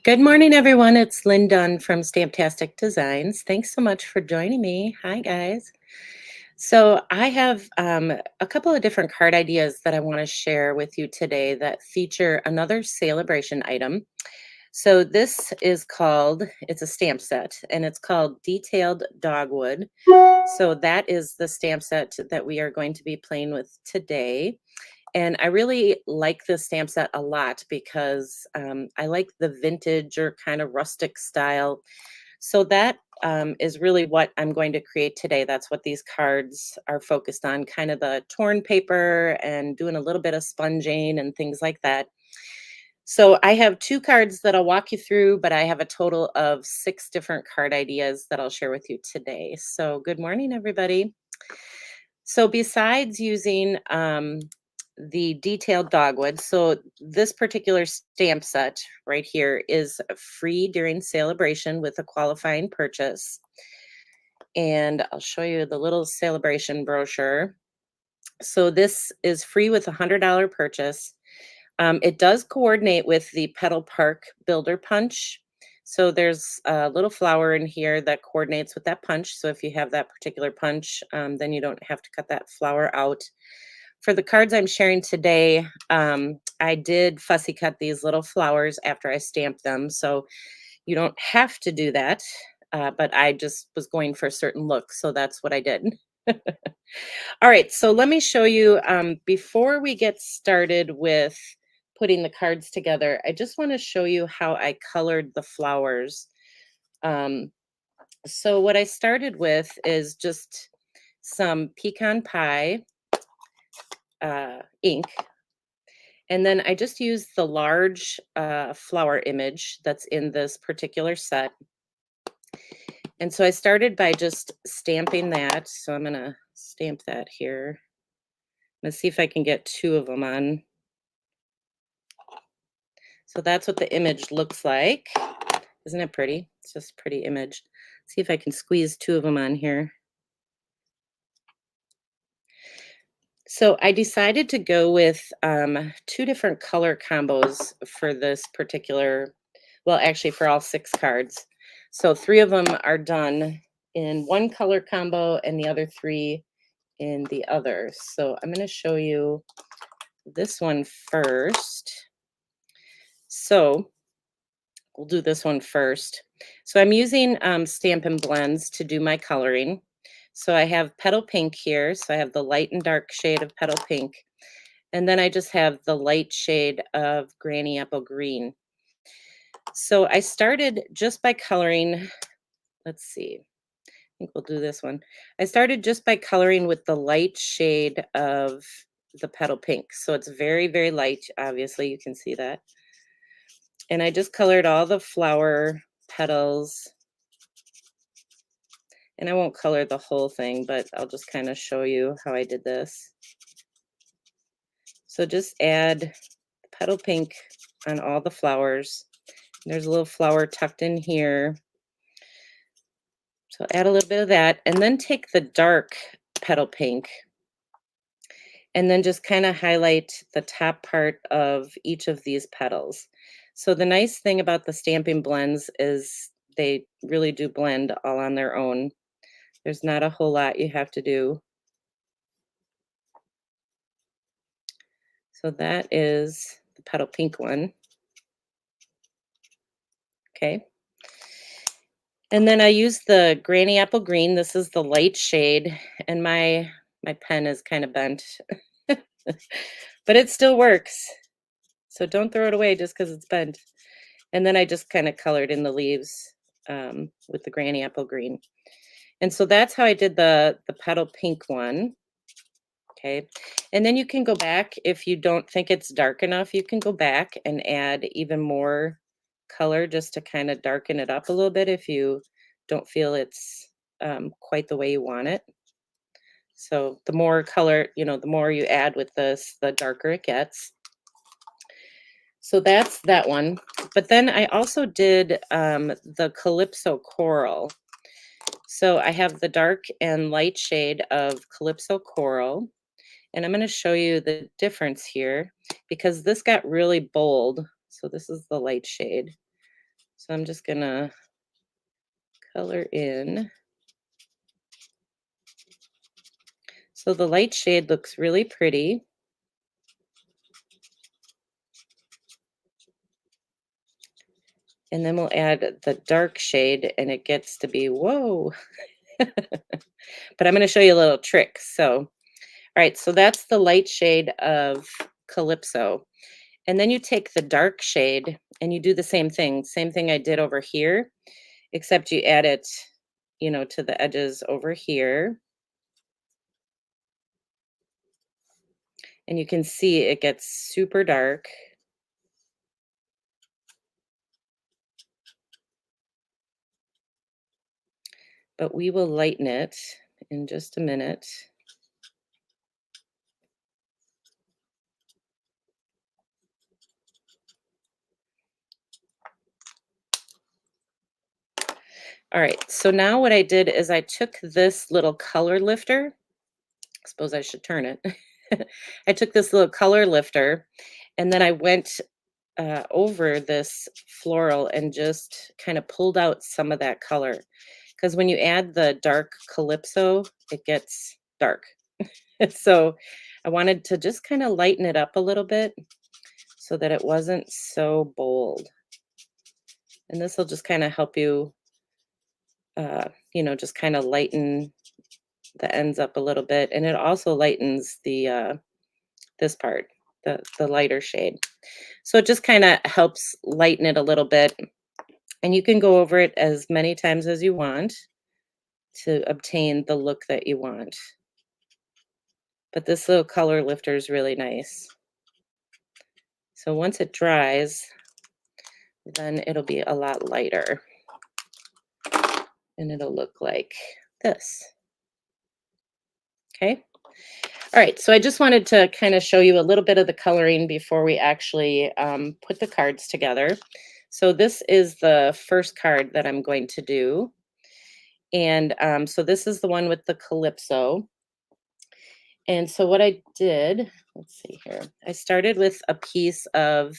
Good morning, everyone. It's Lynn Dunn from Stamptastic Designs. Thanks so much for joining me. Hi, guys. So, I have a couple of different card ideas that I want to share with you today that feature another Saleabration item. So, it's a stamp set, and it's called Detailed Dogwood. So, that is the stamp set that we are going to be playing with today. And I really like this stamp set a lot because I like the vintage or kind of rustic style. So that is really what I'm going to create today. That's what these cards are focused on, kind of the torn paper and doing a little bit of sponging and things like that. So I have two cards that I'll walk you through, but I have a total of six different card ideas that I'll share with you today. So good morning, everybody. So besides using the detailed dogwood, so this particular stamp set right here is free during Saleabration with a qualifying purchase. And I'll show you the little Saleabration brochure. So this is free with a $100 purchase. It does coordinate with the Petal Park Builder Punch. So there's a little flower in here that coordinates with that punch. So if you have that particular punch, then you don't have to cut that flower out. For the cards I'm sharing today, I did fussy cut these little flowers after I stamped them. So you don't have to do that, but I just was going for a certain look. So that's what I did. All right, so let me show you before we get started with putting the cards together, I just want to show you how I colored the flowers. Um, so what I started with is just some pecan pie ink, and then I just used the large flower image that's in this particular set. And so I started by just stamping that. So I'm going to stamp that here. Let's see if I can get two of them on. So that's what the image looks like. Isn't it pretty? It's just a pretty image. See if I can squeeze two of them on here. So I decided to go with two different color combos for this particular, well, actually for all six cards. So three of them are done in one color combo and the other three in the other. So I'm going to show you this one first. So we'll do this one first. So I'm using Stampin' Blends to do my coloring. So I have Petal Pink here. So I have the light and dark shade of Petal Pink. And then I just have the light shade of Granny Apple Green. So I started just by coloring, let's see, I think we'll do this one. I started just by coloring with the light shade of the Petal Pink. So it's very, very light. Obviously, you can see that. And I just colored all the flower petals. And I won't color the whole thing, but I'll just kind of show you how I did this. So just add Petal Pink on all the flowers. There's a little flower tucked in here. So add a little bit of that, and then take the dark Petal Pink and then just kind of highlight the top part of each of these petals. So the nice thing about the stamping blends is they really do blend all on their own. There's not a whole lot you have to do. So that is the Petal Pink one. Okay. And then I use the Granny Apple Green. This is the light shade, and my pen is kind of bent, but it still works. So don't throw it away just because it's bent. And then I just kind of colored in the leaves with the Granny Apple Green. And so that's how I did the Petal Pink one. Okay. And then you can go back if you don't think it's dark enough, you can go back and add even more color just to kind of darken it up a little bit if you don't feel it's quite the way you want it. So the more color, the more you add with this, the darker it gets. So that's that one. But then I also did the Calypso Coral. So I have the dark and light shade of Calypso Coral. And I'm going to show you the difference here because this got really bold. So this is the light shade. So I'm just gonna color in. So the light shade looks really pretty. And then we'll add the dark shade and it gets to be, whoa. But I'm gonna show you a little trick. So, all right, so that's the light shade of Calypso. And then you take the dark shade and you do the same thing I did over here, except you add it, to the edges over here. And you can see it gets super dark, but we will lighten it in just a minute. All right, so now what I did is I took this little color lifter. I suppose I should turn it. I took this little color lifter and then I went over this floral and just kind of pulled out some of that color. Because when you add the dark Calypso, it gets dark. So I wanted to just kind of lighten it up a little bit so that it wasn't so bold. And this will just kind of help you, just kind of lighten the ends up a little bit. And it also lightens the this part, the lighter shade. So it just kind of helps lighten it a little bit. And you can go over it as many times as you want to obtain the look that you want. But this little color lifter is really nice. So once it dries, then it'll be a lot lighter. And it'll look like this. Okay. All right, so I just wanted to kind of show you a little bit of the coloring before we actually put the cards together. So this is the first card that I'm going to do. And so this is the one with the Calypso. And so what I did, let's see here, I started with a piece of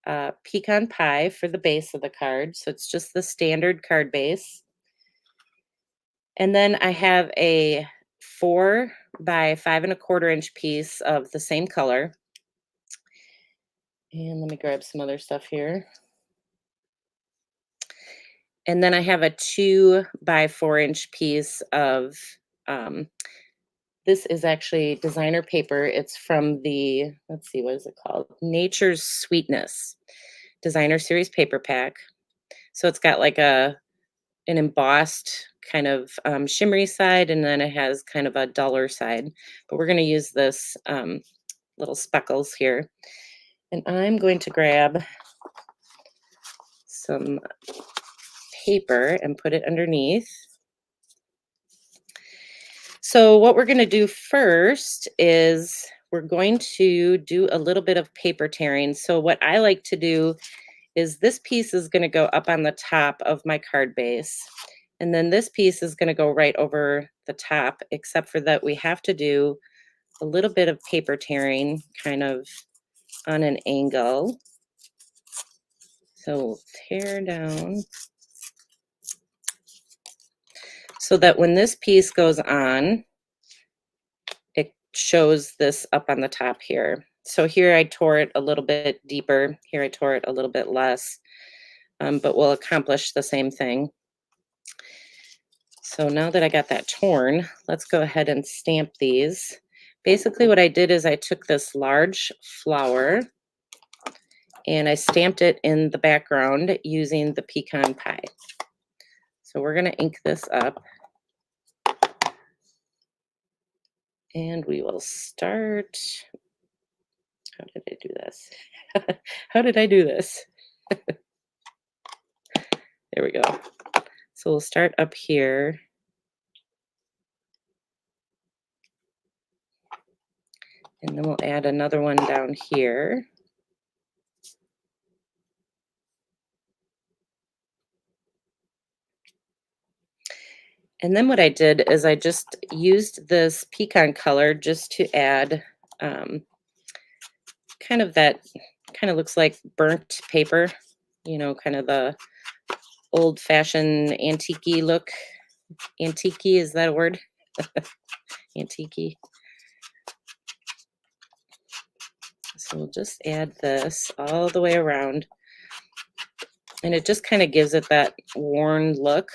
pecan pie for the base of the card. So it's just the standard card base. And then I have a 4 by 5¼ inch piece of the same color. And let me grab some other stuff here. And then I have a 2 by 4 inch piece of, this is actually designer paper. It's from the, let's see, what is it called? Nature's Sweetness designer series paper pack. So it's got like an embossed kind of shimmery side, and then it has kind of a duller side. But we're going to use this little speckles here. And I'm going to grab some paper and put it underneath. So what we're going to do first is we're going to do a little bit of paper tearing. So what I like to do is this piece is going to go up on the top of my card base. And then this piece is going to go right over the top, except for that we have to do a little bit of paper tearing kind of on an angle. So we'll tear down so that when this piece goes on, it shows this up on the top here. So here I tore it a little bit deeper. Here I tore it a little bit less, but we'll accomplish the same thing. So now that I got that torn, let's go ahead and stamp these. Basically what I did is I took this large flower and I stamped it in the background using the pecan pie. So we're going to ink this up. And we will start. How did I do this? How did I do this? There we go. So we'll start up here. And then we'll add another one down here. And then what I did is I just used this pecan color just to add kind of that, kind of looks like burnt paper, kind of the old-fashioned antique look. Antique, is that a word? Antique. So we'll just add this all the way around. And it just kind of gives it that worn look.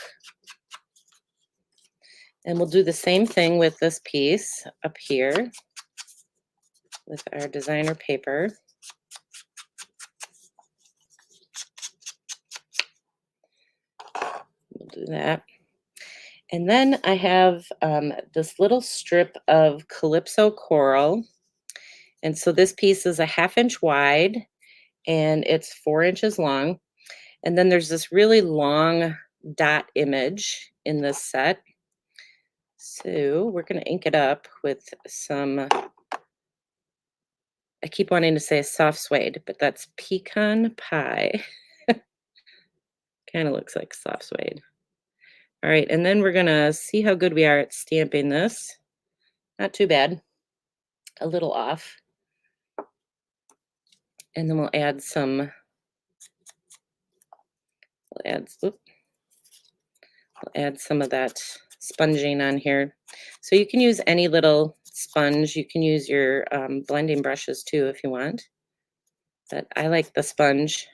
And we'll do the same thing with this piece up here with our designer paper. We'll do that. And then I have this little strip of Calypso coral. And so this piece is a 1/2 inch wide and it's 4 inches long. And then there's this really long dot image in this set. So we're going to ink it up with some, I keep wanting to say soft suede, but that's pecan pie. Kind of looks like soft suede. All right, and then we're going to see how good we are at stamping this. Not too bad. A little off. And then we'll add some, we'll add some of that sponging on here. So you can use any little sponge. You can use your blending brushes too if you want. But I like the sponge.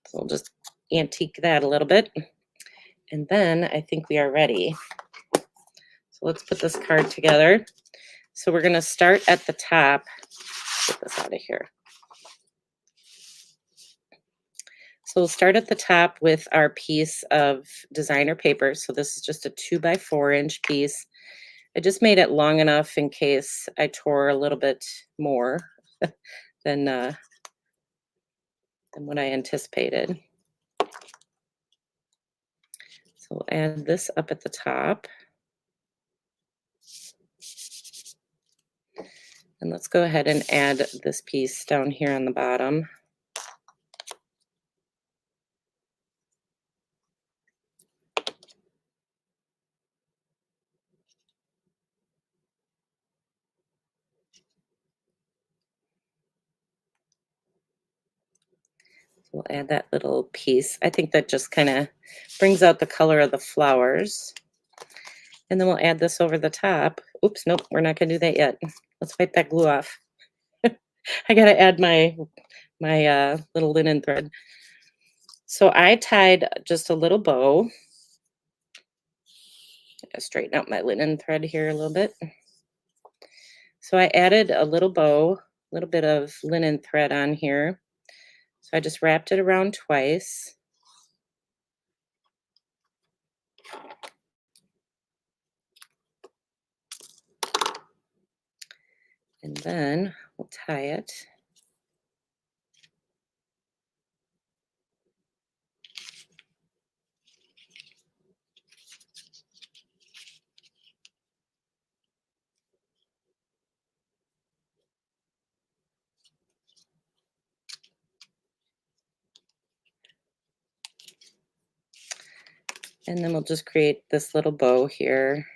So we'll just antique that a little bit. And then I think we are ready. So let's put this card together. So we're going to start at the top. Get this out of here. So we'll start at the top with our piece of designer paper. So this is just a 2 by 4 inch piece. I just made it long enough in case I tore a little bit more than what I anticipated. So we'll add this up at the top. And let's go ahead and add this piece down here on the bottom. We'll add that little piece. I think that just kind of brings out the color of the flowers. And then we'll add this over the top. Oops, nope, we're not going to do that yet. Let's wipe that glue off. I got to add my little linen thread. So I tied just a little bow. Straighten out my linen thread here a little bit. So I added a little bow, a little bit of linen thread on here. So I just wrapped it around twice. And then we'll tie it. And then we'll just create this little bow here.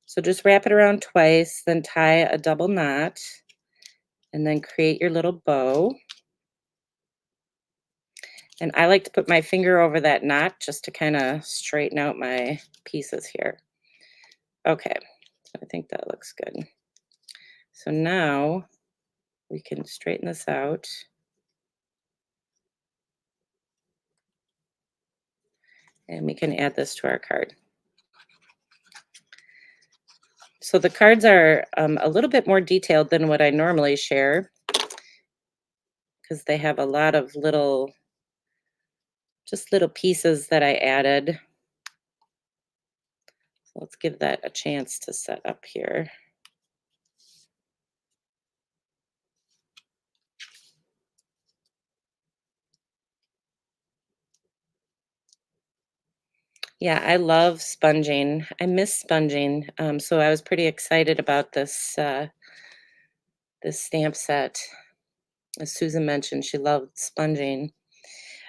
So just wrap it around twice, then tie a double knot, and then create your little bow. And I like to put my finger over that knot just to kind of straighten out my pieces here. Okay, so I think that looks good. So now we can straighten this out. And we can add this to our card. So the cards are a little bit more detailed than what I normally share because they have a lot of just little pieces that I added. So let's give that a chance to set up here. Yeah, I love sponging. I miss sponging. So I was pretty excited about this stamp set. As Susan mentioned, she loved sponging.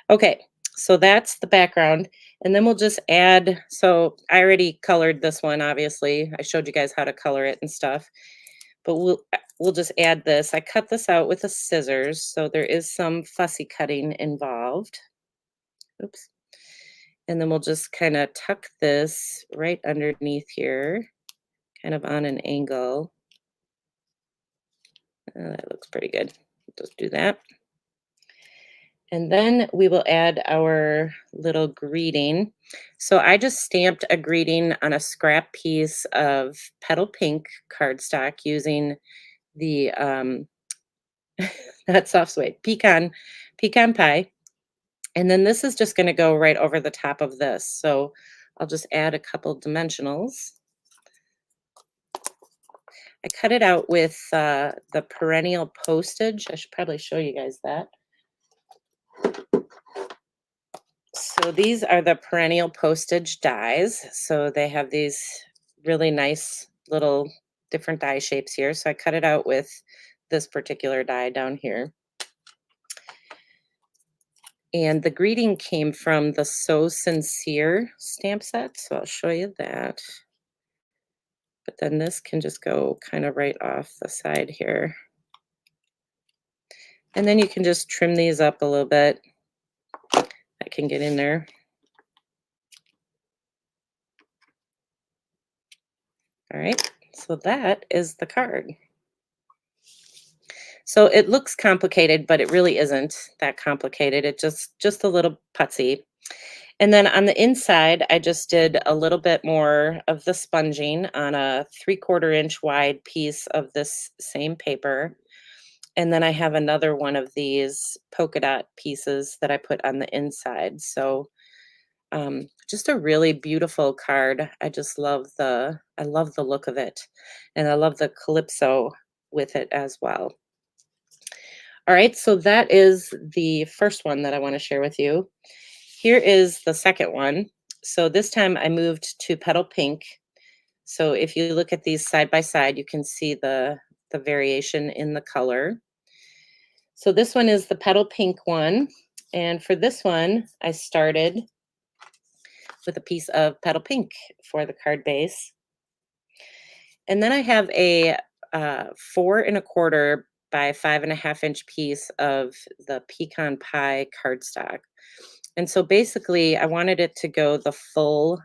Okay, so that's the background. And then we'll just add, so I already colored this one, obviously. I showed you guys how to color it and stuff. but we'll just add this. I cut this out with a scissors, so there is some fussy cutting involved. Oops. And then we'll just kind of tuck this right underneath here, kind of on an angle. That looks pretty good. Just do that. And then we will add our little greeting. So I just stamped a greeting on a scrap piece of petal pink cardstock using the that soft suede pecan pie. And then this is just going to go right over the top of this. So I'll just add a couple dimensionals. I cut it out with the perennial postage. I should probably show you guys that. So these are the perennial postage dies. So they have these really nice little different die shapes here. So I cut it out with this particular die down here. And the greeting came from the So Sincere stamp set. So I'll show you that. But then this can just go kind of right off the side here. And then you can just trim these up a little bit. I can get in there. All right, so that is the card. So it looks complicated, but it really isn't that complicated. It just a little putsy. And then on the inside, I just did a little bit more of the sponging on a 3/4 inch wide piece of this same paper. And then I have another one of these polka dot pieces that I put on the inside. So just a really beautiful card. I love the look of it. And I love the calypso with it as well. All right, so that is the first one that I want to share with you. Here is the second one. So this time I moved to petal pink. So if you look at these side by side, you can see the variation in the color. So this one is the petal pink one. And for this one, I started with a piece of petal pink for the card base. And then I have a 4 1/4 by 5 1/2 inch piece of the pecan pie cardstock. And so basically I wanted it to go the full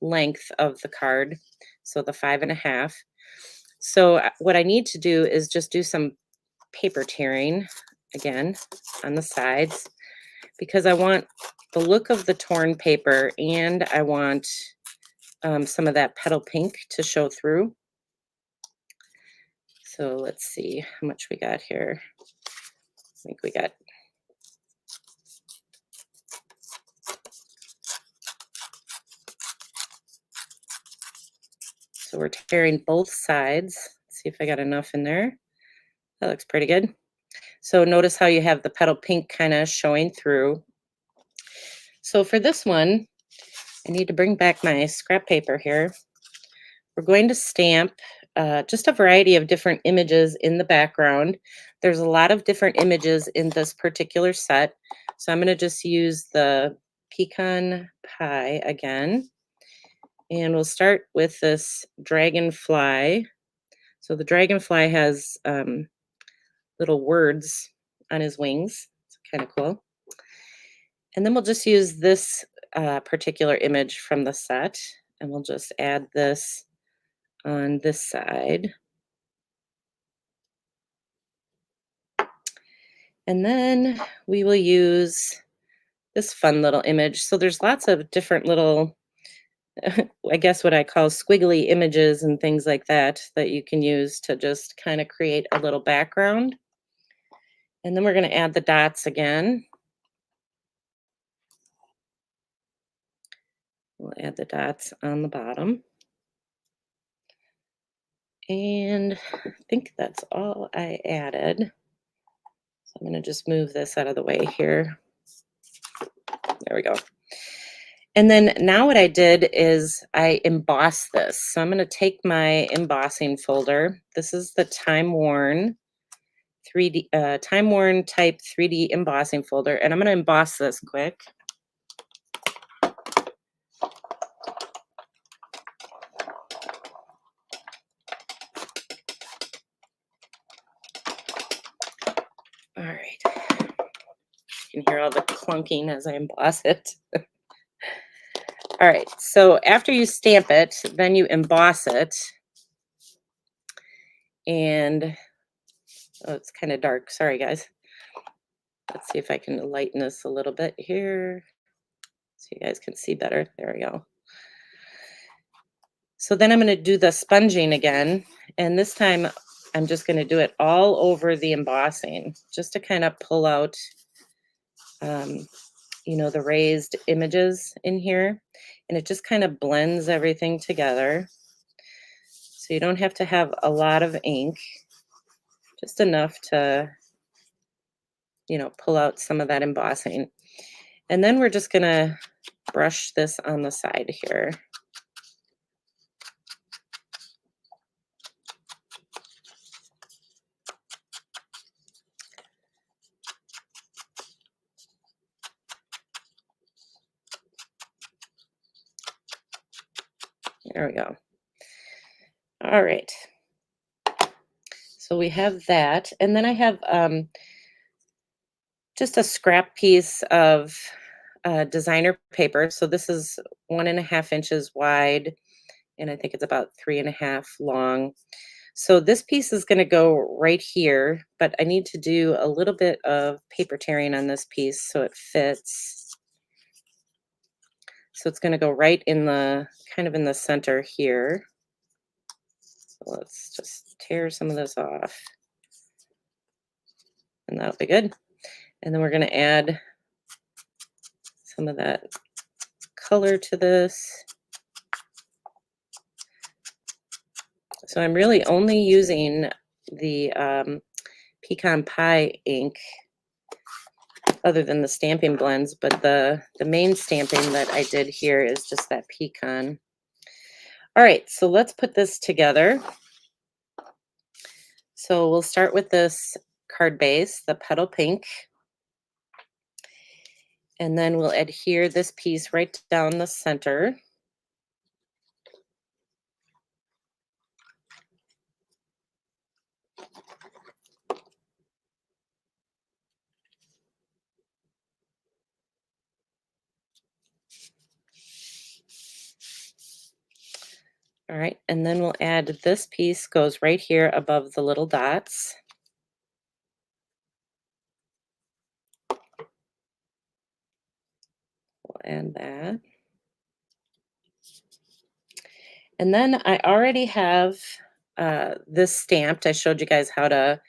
length of the card. So the 5 1/2. So what I need to do is just do some paper tearing again on the sides, because I want the look of the torn paper and I want some of that petal pink to show through. So let's see how much we got here. I think we got so we're tearing both sides. Let's see if I got enough in there. That looks pretty good. So notice how you have the petal pink kind of showing through. So for this one, I need to bring back my scrap paper here. We're going to stamp just a variety of different images in the background. There's a lot of different images in this particular set. So I'm going to just use the pecan pie again. And we'll start with this dragonfly. So the dragonfly has little words on his wings. It's kind of cool. And then we'll just use this particular image from the set. And we'll just add this on this side. And then we will use this fun little image. So there's lots of different little, I guess what I call squiggly images and things like that you can use to just kind of create a little background. And then we're going to add the dots again. We'll add the dots on the bottom. And I think that's all I added. So I'm going to just move this out of the way here. There we go. And then now what I did is I embossed this. So I'm going to take my embossing folder. This is the Time Worn type 3D embossing folder. And I'm going to emboss this quick. All right. You can hear all the clunking as I emboss it. All right. So after you stamp it, then you emboss it. And oh, it's kind of dark. Sorry, guys. Let's see if I can lighten this a little bit here so you guys can see better. There we go. So then I'm going to do the sponging again. And this time I'm just going to do it all over the embossing just to kind of pull out, um, the raised images in here. And it just kind of blends everything together. So you don't have to have a lot of ink, just enough to, pull out some of that embossing. And then we're just going to brush this on the side here. There we go. All right. So we have that. And then I have just a scrap piece of designer paper. So this is 1.5 inches wide, and I think it's about 3.5 long. So this piece is going to go right here, but I need to do a little bit of paper tearing on this piece so it fits. So it's going to go right in the kind of in the center here. So let's just tear some of this off, and that'll be good. And then we're going to add some of that color to this. So I'm really only using the pecan pie ink other than the stamping blends, but the main stamping that I did here is just that pecan. All right, so let's put this together. So we'll start with this card base, the petal pink. And then we'll adhere this piece right down the center. All right, and then we'll add this piece goes right here above the little dots. We'll add that. And then I already have this stamped. I showed you guys how to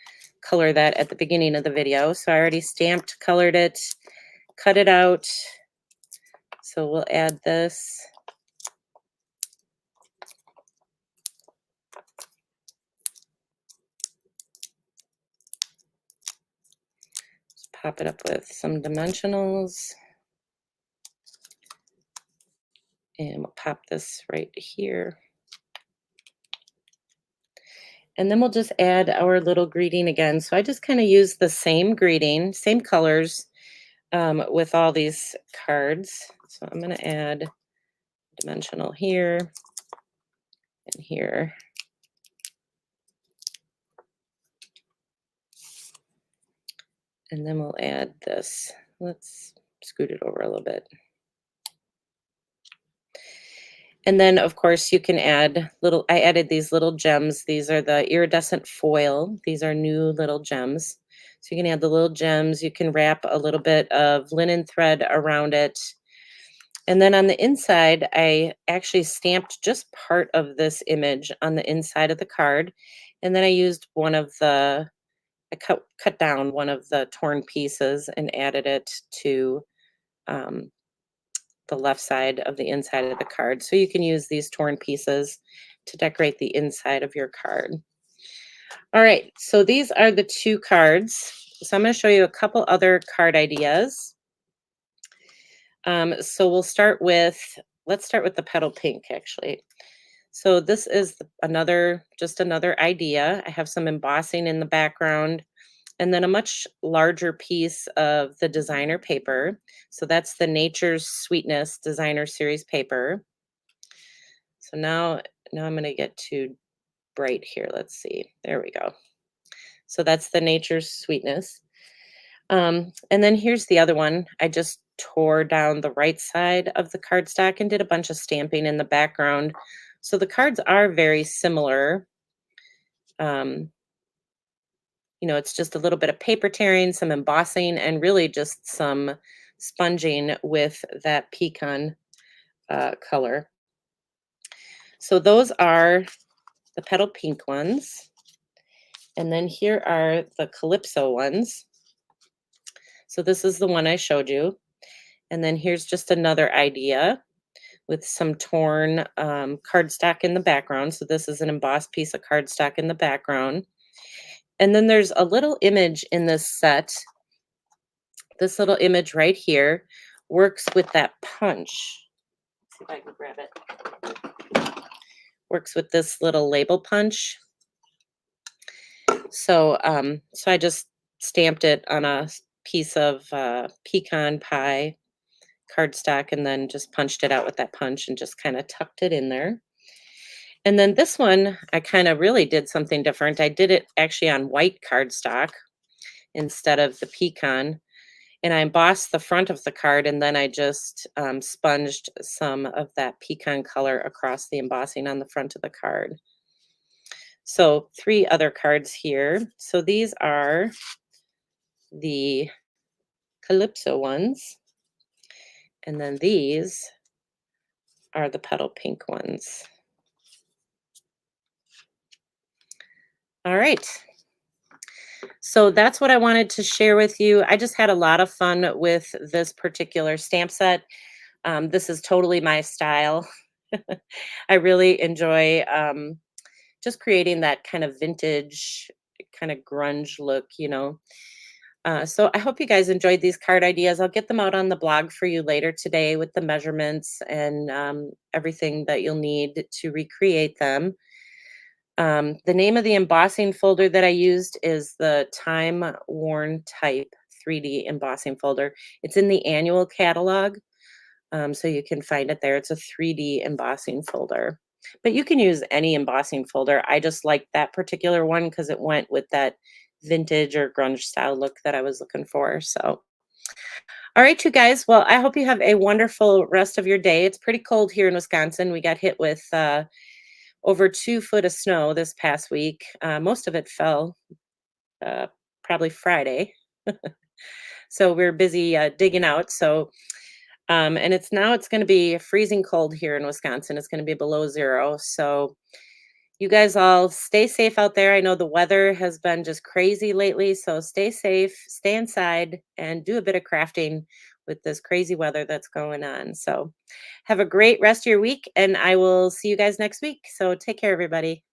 color that at the beginning of the video. So I already stamped, colored it, cut it out. So we'll add this. Just pop it up with some dimensionals. And we'll pop this right here. And then we'll just add our little greeting again. So I just kind of use the same greeting, same colors with all these cards. So I'm going to add dimensional here and here. And then we'll add this. Let's scoot it over a little bit. And then, of course, you can add I added these little gems. These are the iridescent foil. These are new little gems. So you can add the little gems. You can wrap a little bit of linen thread around it. And then on the inside, I actually stamped just part of this image on the inside of the card. And then I used I cut down one of the torn pieces and added it to the left side of the inside of the card. So you can use these torn pieces to decorate the inside of your card. All right, so these are the two cards. So I'm going to show you a couple other card ideas. So let's start with the petal pink, actually. So this is just another idea. I have some embossing in the background, and then a much larger piece of the designer paper. So that's the Nature's Sweetness designer series paper. So now I'm going to get to bright here. Let's see. There we go. So that's the Nature's Sweetness. And then here's the other one. I just tore down the right side of the cardstock and did a bunch of stamping in the background. So the cards are very similar. Um, it's just a little bit of paper tearing, some embossing, and really just some sponging with that pecan color. So those are the petal pink ones. And then here are the Calypso ones. So this is the one I showed you. And then here's just another idea with some torn cardstock in the background. So this is an embossed piece of cardstock in the background. And then there's a little image in this set. This little image right here works with that punch. Let's see if I can grab it. Works with this little label punch. So I just stamped it on a piece of pecan pie cardstock and then just punched it out with that punch and just kind of tucked it in there. And then this one, I kind of really did something different. I did it actually on white cardstock instead of the pecan. And I embossed the front of the card and then I just sponged some of that pecan color across the embossing on the front of the card. So 3 other cards here. So these are the Calypso ones. And then these are the petal pink ones. All right. So that's what I wanted to share with you. I just had a lot of fun with this particular stamp set. This is totally my style. I really enjoy just creating that kind of vintage, kind of grunge look. So I hope you guys enjoyed these card ideas. I'll get them out on the blog for you later today with the measurements and everything that you'll need to recreate them. The name of the embossing folder that I used is the Time Worn Type 3D embossing folder. It's in the annual catalog, so you can find it there. It's a 3D embossing folder. But you can use any embossing folder. I just like that particular one because it went with that vintage or grunge style look that I was looking for. So, all right, you guys. Well, I hope you have a wonderful rest of your day. It's pretty cold here in Wisconsin. We got hit with over 2 foot of snow this past week. Most of it fell uh, probably Friday. So we're busy digging out. And it's going to be freezing cold here in Wisconsin. It's going to be below 0. So you guys all stay safe out there. I know the weather has been just crazy lately. So stay safe, stay inside, and do a bit of crafting with this crazy weather that's going on. So have a great rest of your week, and I will see you guys next week. So take care, everybody.